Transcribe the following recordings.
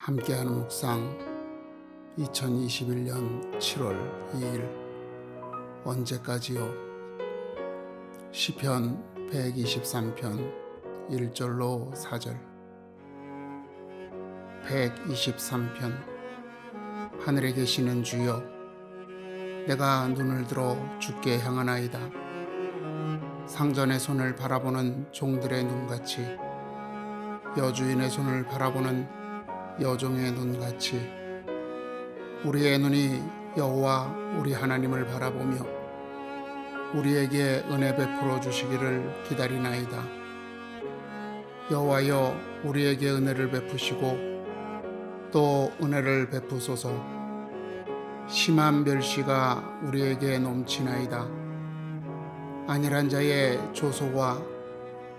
함께하는 묵상 2021년 7월 2일 언제까지요? 시편 123편 1절로 4절. 123편. 하늘에 계시는 주여, 내가 눈을 들어 주께 향하나이다. 상전의 손을 바라보는 종들의 눈같이, 여주인의 손을 바라보는 여종의 눈같이 우리의 눈이 여호와 우리 하나님을 바라보며 우리에게 은혜 베풀어 주시기를 기다리나이다. 여호와여, 우리에게 은혜를 베푸시고 또 은혜를 베푸소서. 심한 멸시가 우리에게 넘치나이다. 안일한 자의 조소와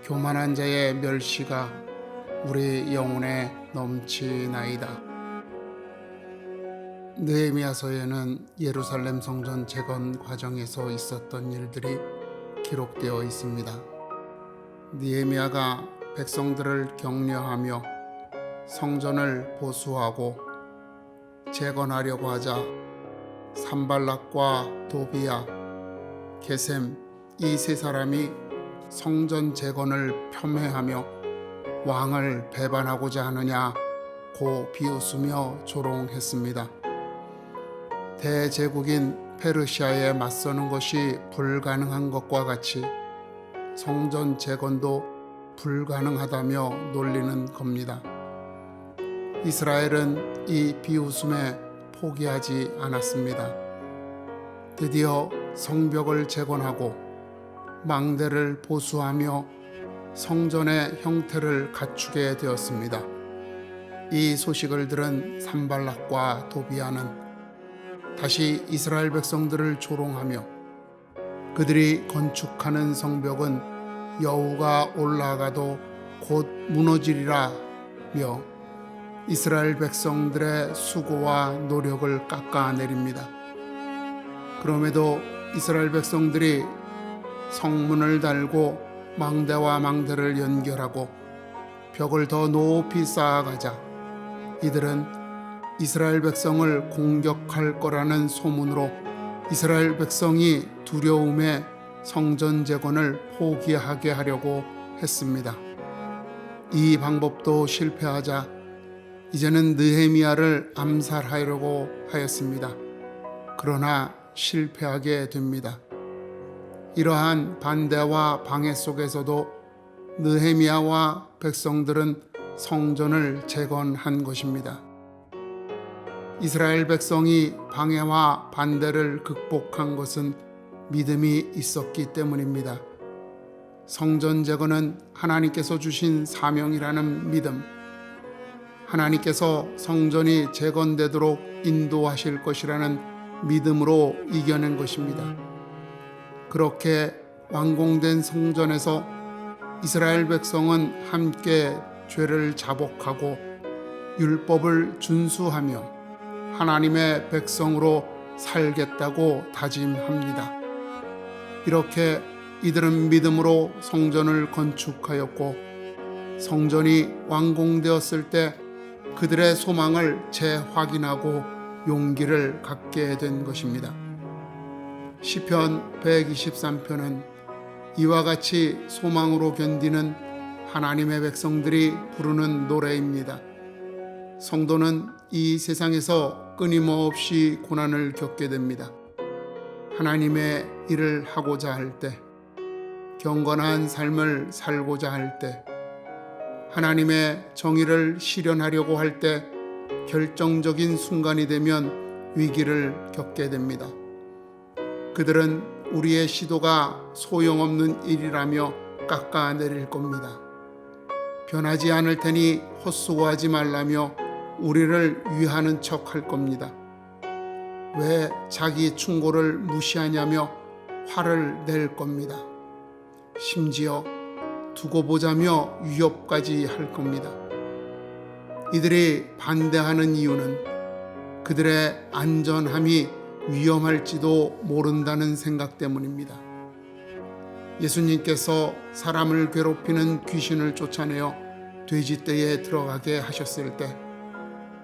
교만한 자의 멸시가 우리 영혼에 넘치나이다. 느헤미야서에는 예루살렘 성전 재건 과정에서 있었던 일들이 기록되어 있습니다. 느헤미야가 백성들을 격려하며 성전을 보수하고 재건하려고 하자 산발락과 도비야, 게셈 이 세 사람이 성전 재건을 폄훼하며 왕을 배반하고자 하느냐고 비웃으며 조롱했습니다. 대제국인 페르시아에 맞서는 것이 불가능한 것과 같이 성전 재건도 불가능하다며 놀리는 겁니다. 이스라엘은 이 비웃음에 포기하지 않았습니다. 드디어 성벽을 재건하고 망대를 보수하며 성전의 형태를 갖추게 되었습니다. 이 소식을 들은 산발락과 도비야는 다시 이스라엘 백성들을 조롱하며 그들이 건축하는 성벽은 여우가 올라가도 곧 무너지리라며 이스라엘 백성들의 수고와 노력을 깎아내립니다. 그럼에도 이스라엘 백성들이 성문을 달고 망대와 망대를 연결하고 벽을 더 높이 쌓아가자 이들은 이스라엘 백성을 공격할 거라는 소문으로 이스라엘 백성이 두려움에 성전 재건을 포기하게 하려고 했습니다. 이 방법도 실패하자 이제는 느헤미야를 암살하려고 하였습니다. 그러나 실패하게 됩니다. 이러한 반대와 방해 속에서도 느헤미야와 백성들은 성전을 재건한 것입니다. 이스라엘 백성이 방해와 반대를 극복한 것은 믿음이 있었기 때문입니다. 성전 재건은 하나님께서 주신 사명이라는 믿음, 하나님께서 성전이 재건되도록 인도하실 것이라는 믿음으로 이겨낸 것입니다. 그렇게 완공된 성전에서 이스라엘 백성은 함께 죄를 자복하고 율법을 준수하며 하나님의 백성으로 살겠다고 다짐합니다. 이렇게 이들은 믿음으로 성전을 건축하였고 성전이 완공되었을 때 그들의 소망을 재확인하고 용기를 갖게 된 것입니다. 시편 123편은 이와 같이 소망으로 견디는 하나님의 백성들이 부르는 노래입니다. 성도는 이 세상에서 끊임없이 고난을 겪게 됩니다. 하나님의 일을 하고자 할 때, 경건한 삶을 살고자 할 때, 하나님의 정의를 실현하려고 할 때 결정적인 순간이 되면 위기를 겪게 됩니다. 그들은 우리의 시도가 소용없는 일이라며 깎아내릴 겁니다. 변하지 않을 테니 헛수고하지 말라며 우리를 위하는 척 할 겁니다. 왜 자기 충고를 무시하냐며 화를 낼 겁니다. 심지어 두고 보자며 위협까지 할 겁니다. 이들이 반대하는 이유는 그들의 안전함이 위험할지도 모른다는 생각 때문입니다. 예수님께서 사람을 괴롭히는 귀신을 쫓아내어 돼지떼에 들어가게 하셨을 때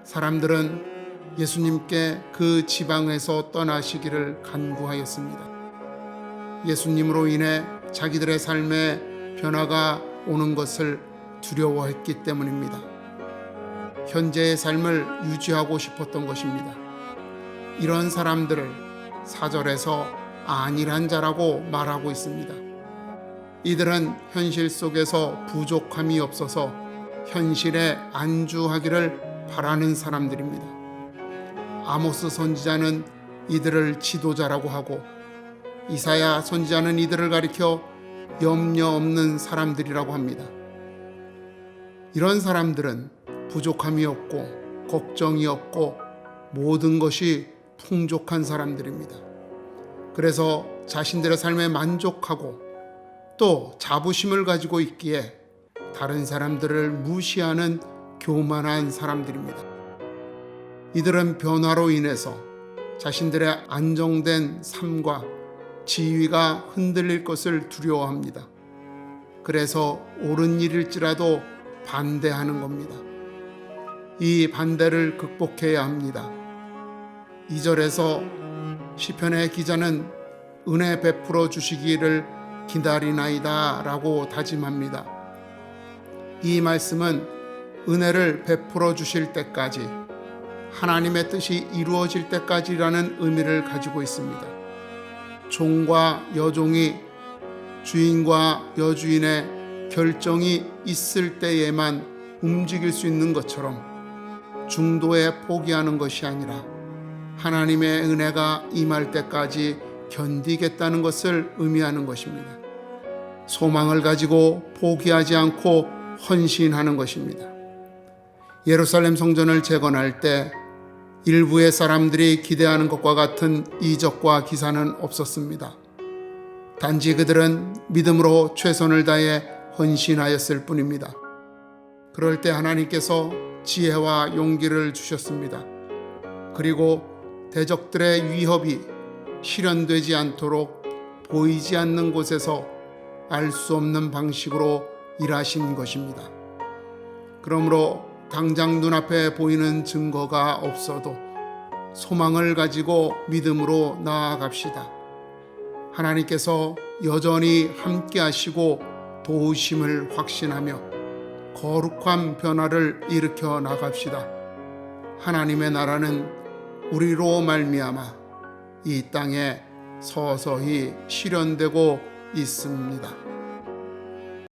사람들은 예수님께 그 지방에서 떠나시기를 간구하였습니다. 예수님으로 인해 자기들의 삶에 변화가 오는 것을 두려워했기 때문입니다. 현재의 삶을 유지하고 싶었던 것입니다. 이런 사람들을 4절에서 안일한 자라고 말하고 있습니다. 이들은 현실 속에서 부족함이 없어서 현실에 안주하기를 바라는 사람들입니다. 아모스 선지자는 이들을 지도자라고 하고 이사야 선지자는 이들을 가리켜 염려 없는 사람들이라고 합니다. 이런 사람들은 부족함이 없고 걱정이 없고 모든 것이 풍족한 사람들입니다. 그래서 자신들의 삶에 만족하고 또 자부심을 가지고 있기에 다른 사람들을 무시하는 교만한 사람들입니다. 이들은 변화로 인해서 자신들의 안정된 삶과 지위가 흔들릴 것을 두려워합니다. 그래서 옳은 일일지라도 반대하는 겁니다. 이 반대를 극복해야 합니다. 2절에서 시편의 기자는 은혜 베풀어 주시기를 기다리나이다 라고 다짐합니다. 이 말씀은 은혜를 베풀어 주실 때까지, 하나님의 뜻이 이루어질 때까지라는 의미를 가지고 있습니다. 종과 여종이 주인과 여주인의 결정이 있을 때에만 움직일 수 있는 것처럼 중도에 포기하는 것이 아니라 하나님의 은혜가 임할 때까지 견디겠다는 것을 의미하는 것입니다. 소망을 가지고 포기하지 않고 헌신하는 것입니다. 예루살렘 성전을 재건할 때 일부의 사람들이 기대하는 것과 같은 이적과 기사는 없었습니다. 단지 그들은 믿음으로 최선을 다해 헌신하였을 뿐입니다. 그럴 때 하나님께서 지혜와 용기를 주셨습니다. 그리고 대적들의 위협이 실현되지 않도록 보이지 않는 곳에서 알 수 없는 방식으로 일하신 것입니다. 그러므로 당장 눈앞에 보이는 증거가 없어도 소망을 가지고 믿음으로 나아갑시다. 하나님께서 여전히 함께 하시고 도우심을 확신하며 거룩한 변화를 일으켜 나갑시다. 하나님의 나라는 우리로 말미암아 이 땅에 서서히 실현되고 있습니다.